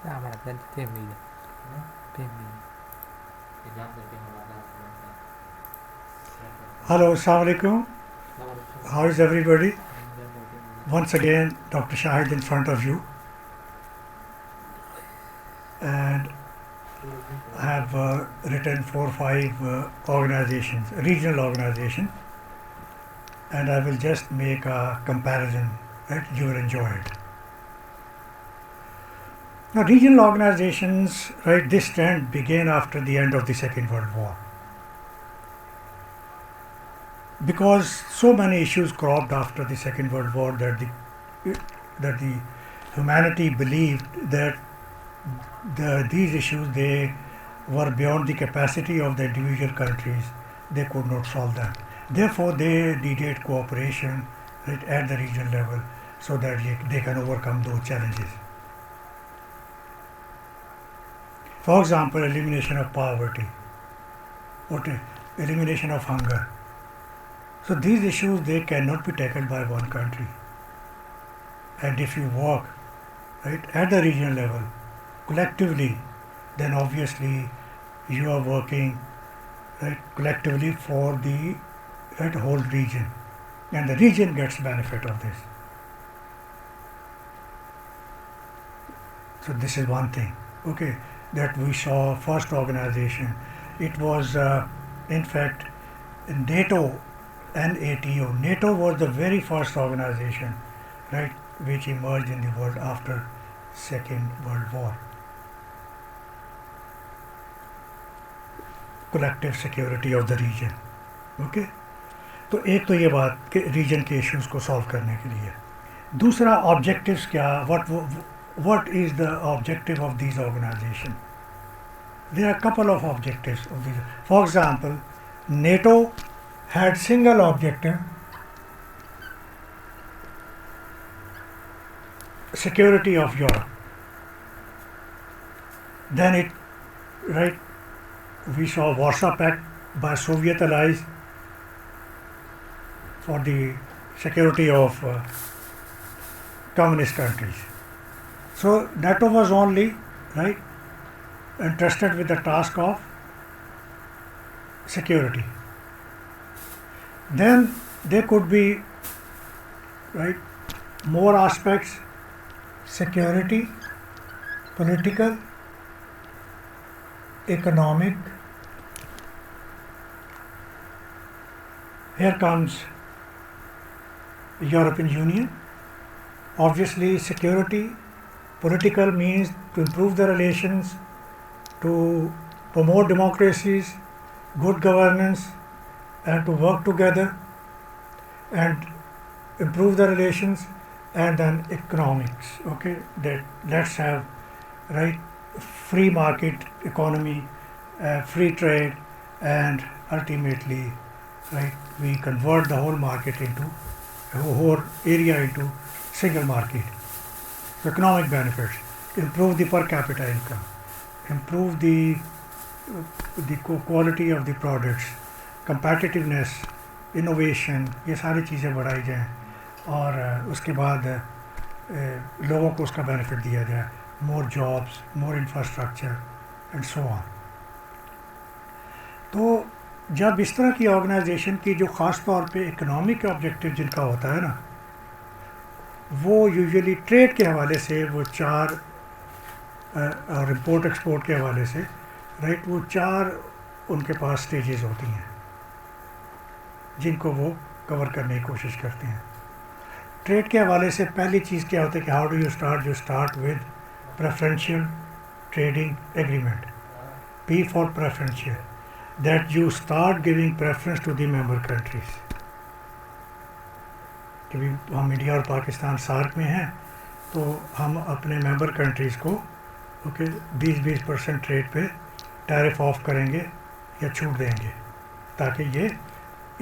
hamarak nem témlénye. Témlénye. Hello, Assalamu alaikum. How is everybody? Once again, Dr. Shahid in front of you. And I have written 4 or 5 organizations, regional organizations, and I will just make a comparison, right? You will enjoy it. Now, regional organizations, right, this trend began after the end of the Second World War. Because so many issues cropped after the Second World War that the humanity believed that these issues, they were beyond the capacity of the individual countries. They could not solve them. Therefore, they needed cooperation, right, at the regional level so that they can overcome those challenges. For example, elimination of poverty, elimination of hunger. So these issues, they cannot be tackled by one country. And if you work, right, at the regional level, collectively, then obviously you are working, right, collectively for the whole region, and the region gets benefit of this. So this is one thing, okay, that we saw first organization. It was in fact NATO. NATO was the very first organization, right, which emerged in the world after Second World War. Collective security of the region. Okay? तो एक तो ये बात कि reason के issues को solve करने के लिए. दूसरा ऑब्जेक्टिव्स क्या, what is the objective of these organizations? There are a couple of objectives of these. For example, NATO had single objective, security of Europe. Then it, right, we saw Warsaw Pact by Soviet allies for the security of communist countries. So NATO was only, right, entrusted with the task of security. Then there could be, right, more aspects: security, political, economic. Here comes European Union. Obviously, security, political means to improve the relations, to promote democracies, good governance, and to work together and improve the relations. And then economics, okay, that let's have, right, free market economy, free trade, and ultimately, right, we convert the whole market into, whole area into single market. So economic benefits, improve the per capita income, improve the quality of the products, competitiveness, innovation, ये सारी चीज़ें बढ़ाई जाएँ और उसके बाद लोगों को उसका बेनिफिट दिया जाए, more jobs, more infrastructure and so on. तो जब इस तरह की ऑर्गेनाइजेशन की जो ख़ास तौर पे इकोनॉमिक ऑब्जेक्टिव जिनका होता है ना, वो यूजुअली ट्रेड के हवाले से वो 4 और इम्पोर्ट एक्सपोर्ट के हवाले से, राइट, वो 4 उनके पास स्टेजेस होती हैं जिनको वो कवर करने की कोशिश करते हैं. ट्रेड के हवाले से पहली चीज़ क्या होता है कि how do you start with preferential trading agreement. P for preferential, that you start giving preference to the member countries. कि हम इंडिया और पाकिस्तान सार्क में हैं तो हम अपने मेंबर कंट्रीज़ को, ओके, 20% ट्रेड पे टैरिफ ऑफ करेंगे या छूट देंगे ताकि ये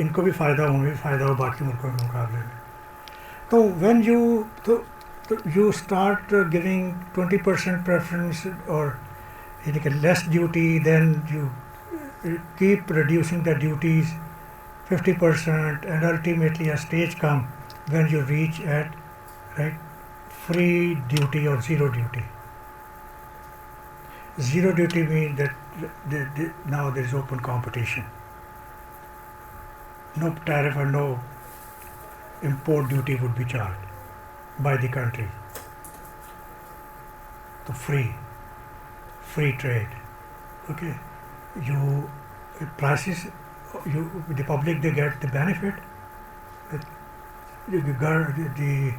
इनको भी फ़ायदा हो, हमें भी फ़ायदा हो बाकी मुल्कों के मुकाबले में. तो when you start giving 20% preference or less duty, then you keep reducing the duties 50%, and ultimately a stage comes when you reach at, right, free duty or zero duty. Zero duty means that now there is open competition. No tariff and no import duty would be charged by the country. So free trade. Okay, prices, the public, they get the benefit. The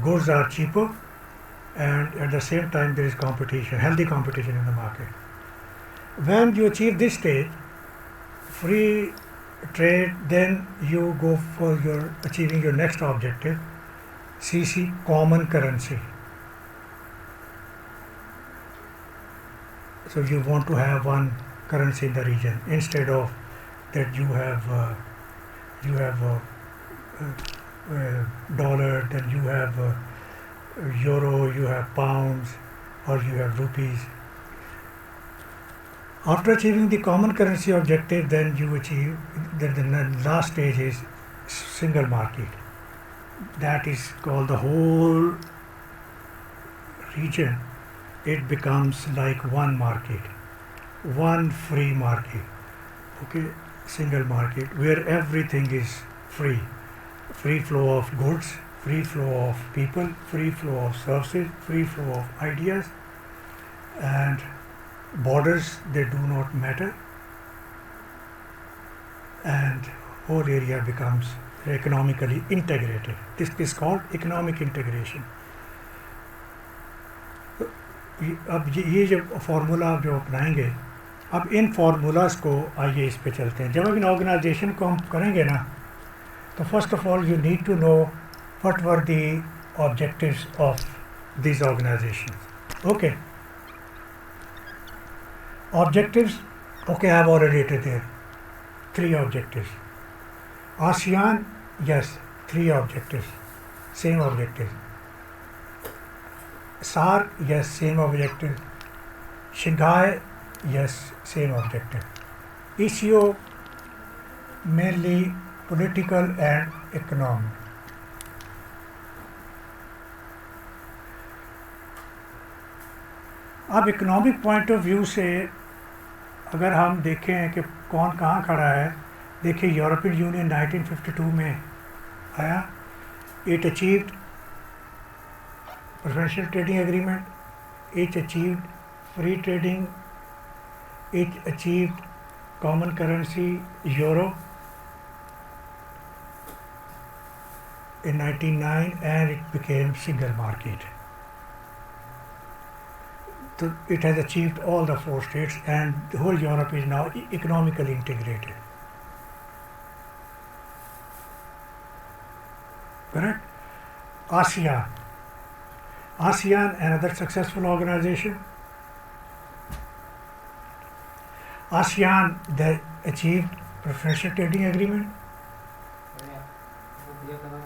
goods are cheaper, and at the same time there is competition, healthy competition in the market. When you achieve this stage, free trade, then you go for achieving your next objective, CC, common currency. So you want to have one currency in the region instead of that you have dollar, then you have euro, you have pounds, or you have rupees. After achieving the common currency objective, then you achieve the last stage is single market. That is called the whole region. It becomes like one market, one free market. Okay, single market where everything is free. Free flow of goods, free flow of people, free flow of services, free flow of ideas, and borders, they do not matter, and whole area becomes economically integrated. This is called economic integration. अब ये जो formula आप जो अपनाएंगे, अब इन formulas को आइए इस पे चलते हैं. जब इन ऑर्गेनाइजेशन को हम करेंगे ना, तो first of all you need to know what were the objectives of this organisation. Okay, objectives, okay, I have already written there 3 objectives. ASEAN, yes, 3 objectives, same objectives. SAARC, yes, same objective. Shanghai, yes, same objective. ECO, mainly political and economic. अब economic point of view से अगर हम देखें कि कौन कहाँ खड़ा है, देखिए यूरोपियन यूनियन 1952 में आया. It achieved preferential trading agreement, it achieved free trading, it achieved common currency euro in 1909, and it became single market. So it has achieved all the 4 states, and the whole Europe is now economically integrated. Correct? ASEAN. ASEAN, another successful organization. ASEAN, they achieved preferential trading agreement,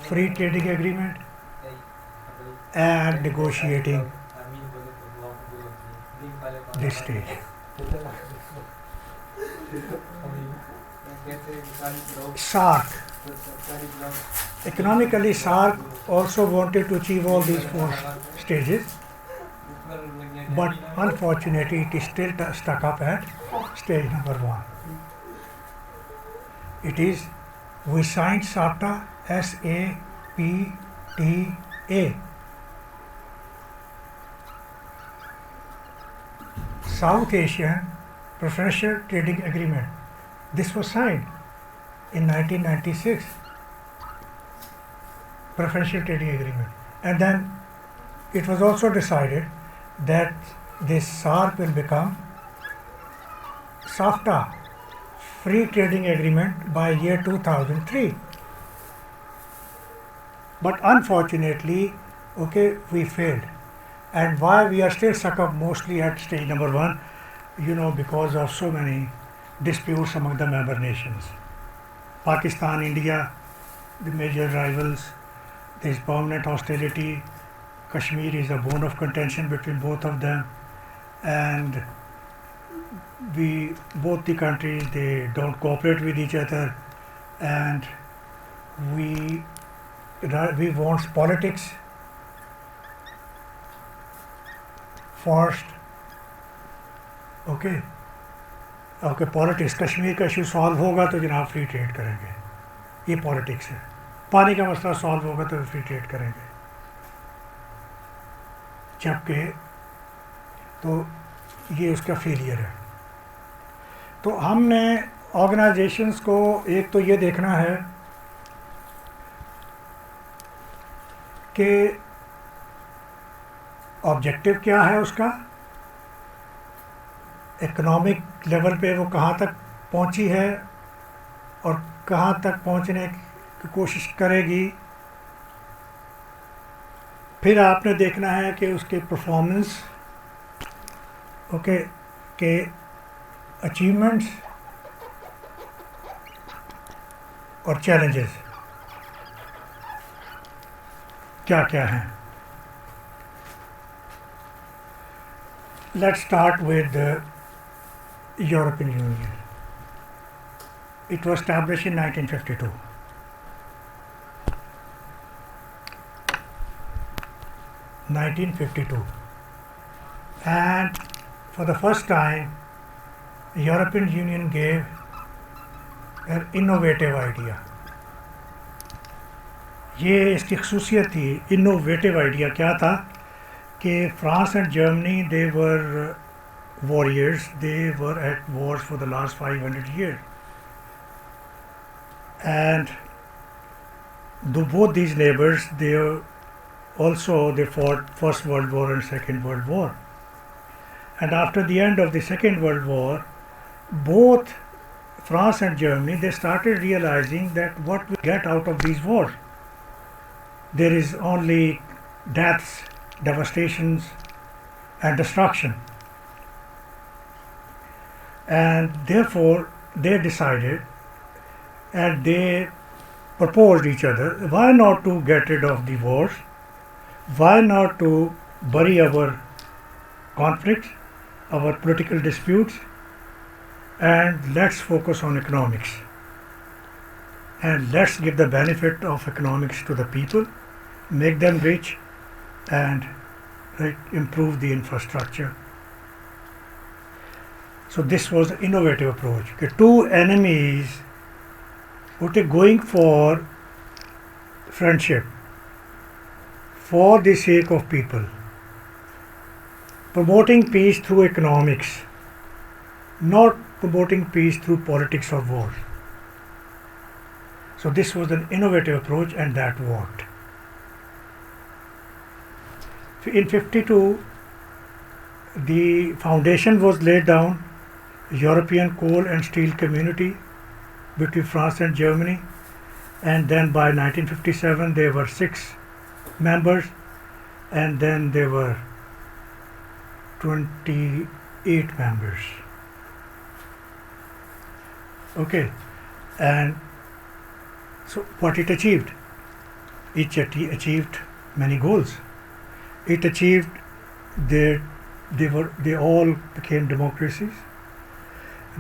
free trading agreement, and negotiating this stage. SAARC. Economically, SAARC also wanted to achieve all these 4 stages, but unfortunately it is still stuck up at stage number 1. It is, we signed SAPTA, SAPTA, South Asian Preferential Trading Agreement. This was signed in 1996, Preferential Trading Agreement. And then it was also decided that this SAARC will become SAFTA, Free Trading Agreement, by year 2003. But unfortunately, okay, we failed. And why we are still stuck up mostly at stage number 1, because of so many disputes among the member nations. Pakistan, India, the major rivals, there is permanent hostility. Kashmir is a bone of contention between both of them, and both the countries, they don't cooperate with each other, and we want politics first, okay आपके politics, Kashmir का issue solve होगा तो जनाब free trade करेंगे, ये politics है। पानी का मसला सॉल्व होगा तो फ्री ट्रेड करेंगे, जबकि तो ये उसका फेलियर है। तो हमने ऑर्गेनाइजेशंस को एक तो ये देखना है कि ऑब्जेक्टिव क्या है उसका, इकोनॉमिक लेवल पे वो कहाँ तक पहुँची है और कहाँ तक पहुँचने की कोशिश करेगी। फिर आपने देखना है कि उसके परफॉर्मेंस, ओके, के अचीवमेंट्स और चैलेंजेस क्या क्या हैं। Let's start with the European Union. It was established in 1952. And for the first time, the European Union gave an innovative idea. ये इसकी खसूसियत थी। इनोवेटिव आइडिया क्या था कि France and Germany, they were warriors, they were at wars for the last 500 years, and both these neighbors, they fought First World War and Second World War, and after the end of the Second World War, both France and Germany, they started realizing that what we get out of these wars, there is only deaths, devastations and destruction. And therefore they decided and they proposed each other, why not to get rid of the wars, why not to bury our conflicts, our political disputes, and let's focus on economics, and let's give the benefit of economics to the people, make them rich, and improve the infrastructure. So this was an innovative approach. The two enemies were going for friendship, for the sake of people, promoting peace through economics, not promoting peace through politics or wars. So this was an innovative approach, and that worked. In 52, the foundation was laid down, European Coal and Steel Community between France and Germany, and then by 1957 there were 6 members, and then there were 28 members. Okay, and so what it achieved? It achieved many goals. It achieved that they all became democracies.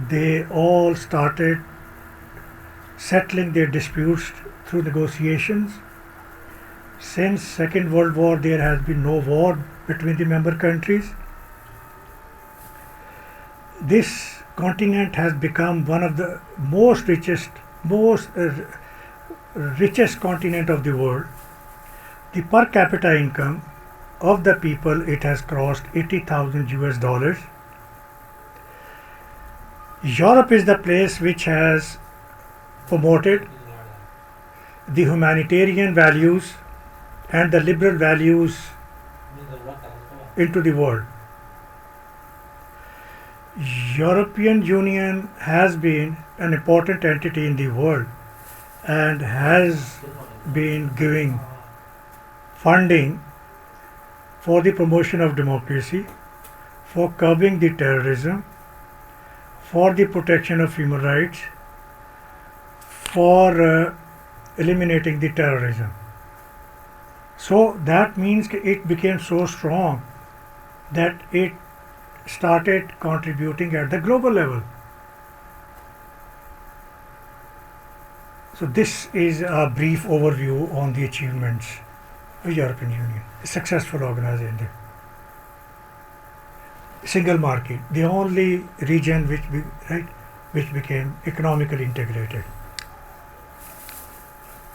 They all started settling their disputes through negotiations. Since Second World War, there has been no war between the member countries. This continent has become one of the richest continent of the world. The per capita income of the people, it has crossed $80,000. Europe is the place which has promoted the humanitarian values and the liberal values into the world. European Union has been an important entity in the world and has been giving funding for the promotion of democracy, for curbing the terrorism, for the protection of human rights, for eliminating the terrorism. So that means it became so strong that it started contributing at the global level. So this is a brief overview on the achievements of the European Union, a successful organization. single market, the only region which became economically integrated.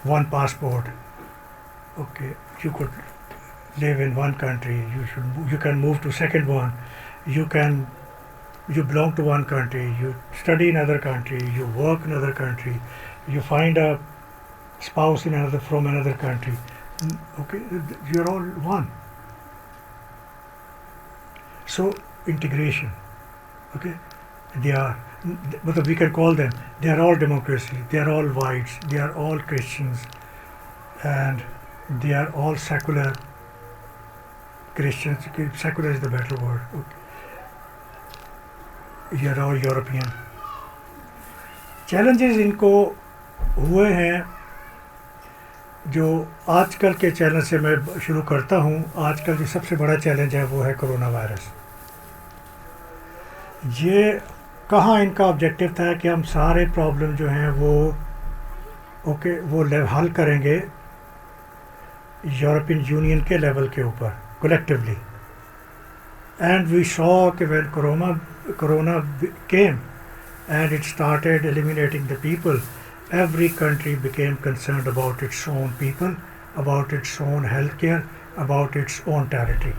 One passport. Okay, you could live in one country. You can move to second one. You belong to one country. You study in another country. You work in another country. You find a spouse from another country. Okay, you're all one. So integration. Okay, they are, but we can call them, they are all democracy, they are all whites, they are all Christians, and they are all secular Christians. Secular is the better word. Okay. You are all European. Challenges इनको हुए हैं, जो आजकल के challenge से मैं शुरू करता हूँ. आजकल जो सबसे बड़ा चैलेंज है वो है कोरोना वायरस. ये कहाँ इनका ऑब्जेक्टिव था कि हम सारे प्रॉब्लम जो हैं वो हल करेंगे यूरोपियन यूनियन के लेवल के ऊपर कलेक्टिवली. एंड वी सॉ कि when corona came and it started eliminating the people, every country became concerned about its own people, about its own healthcare, about its own territory.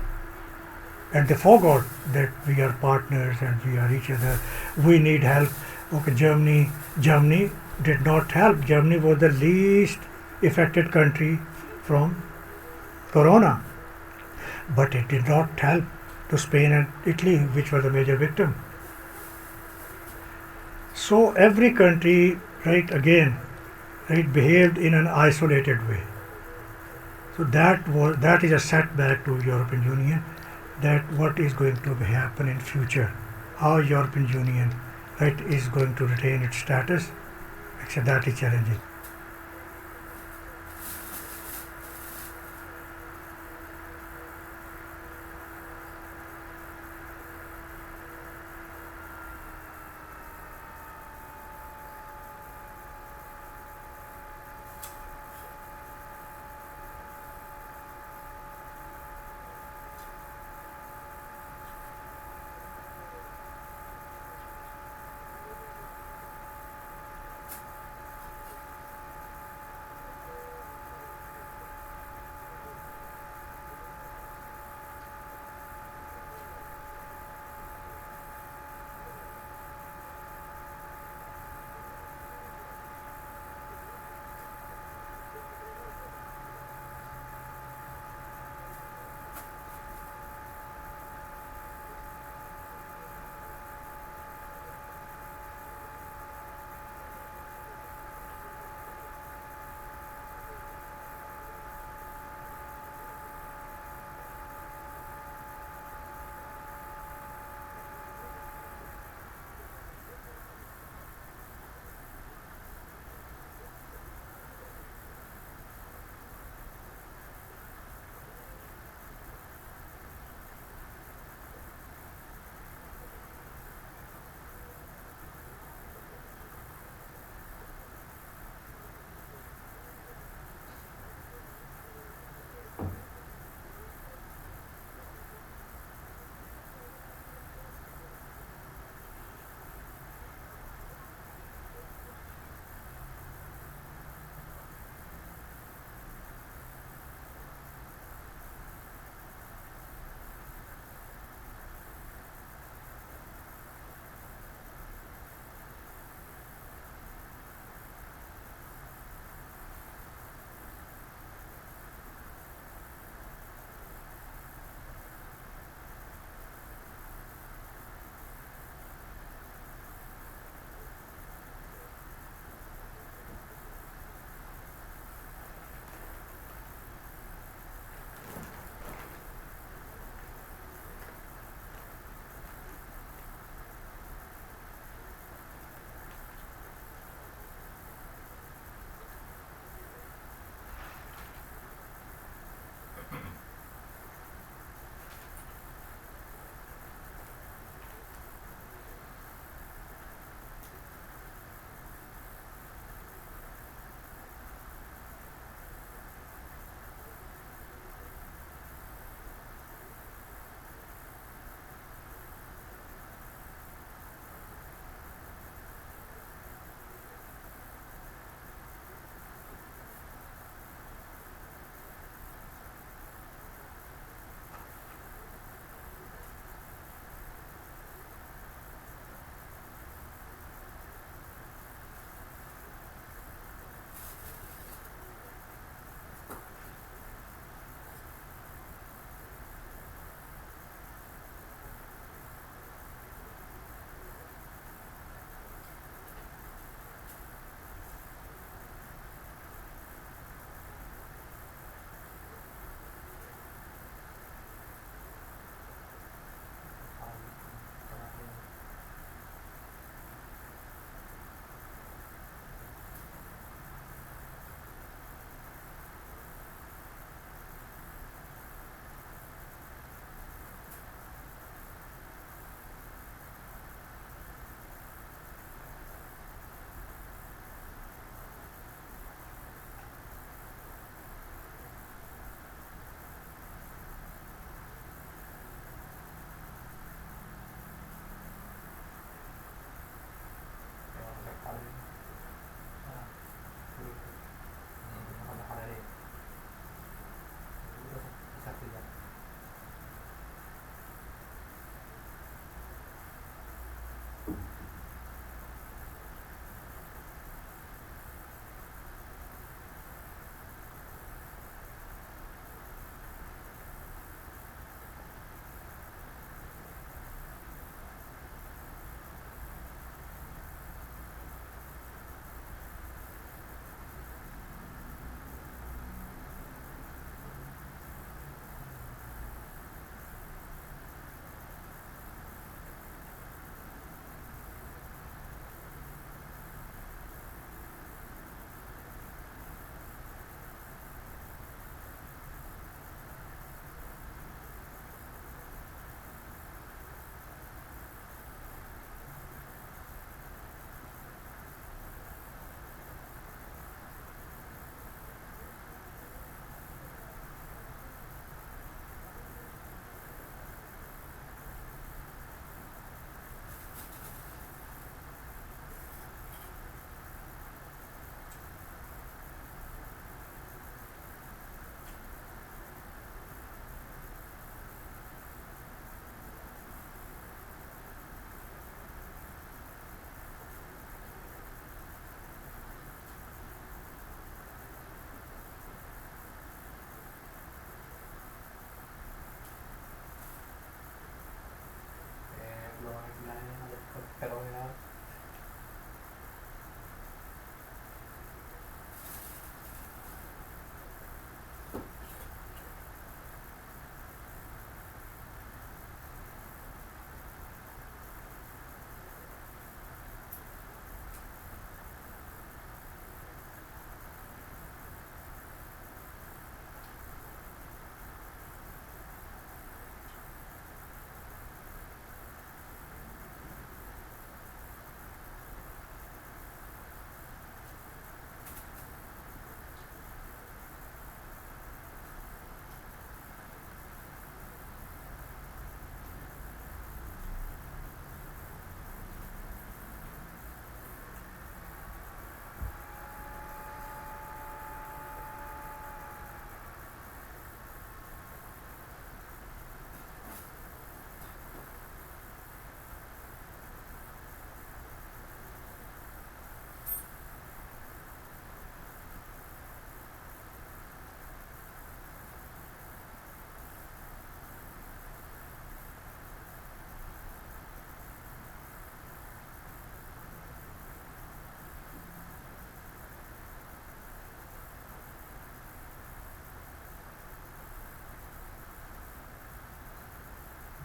And they forgot that we are partners and we are each other. We need help. Okay, Germany did not help. Germany was the least affected country from corona, but it did not help to Spain and Italy, which were the major victim. So every country, behaved in an isolated way. So that is a setback to European Union. That what is going to happen in future, how European Union is going to retain its status, actually that is challenging.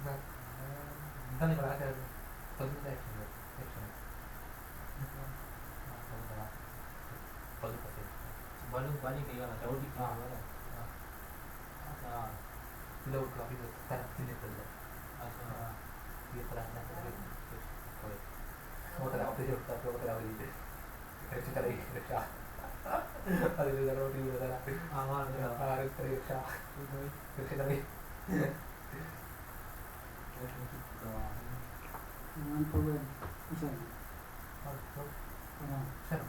Tadi kalau ada positive action, positive. Balik kayak mana? Jauh di mana? Tidak kalau itu tak tidak saja. Dia terasa mau terang apa juga, tapi mau terang ini. Kerja lagi kerja. Ada juga roti juga ada. Awal Harus kerja. Kerja lagi. Dengan program, misalnya, Seru.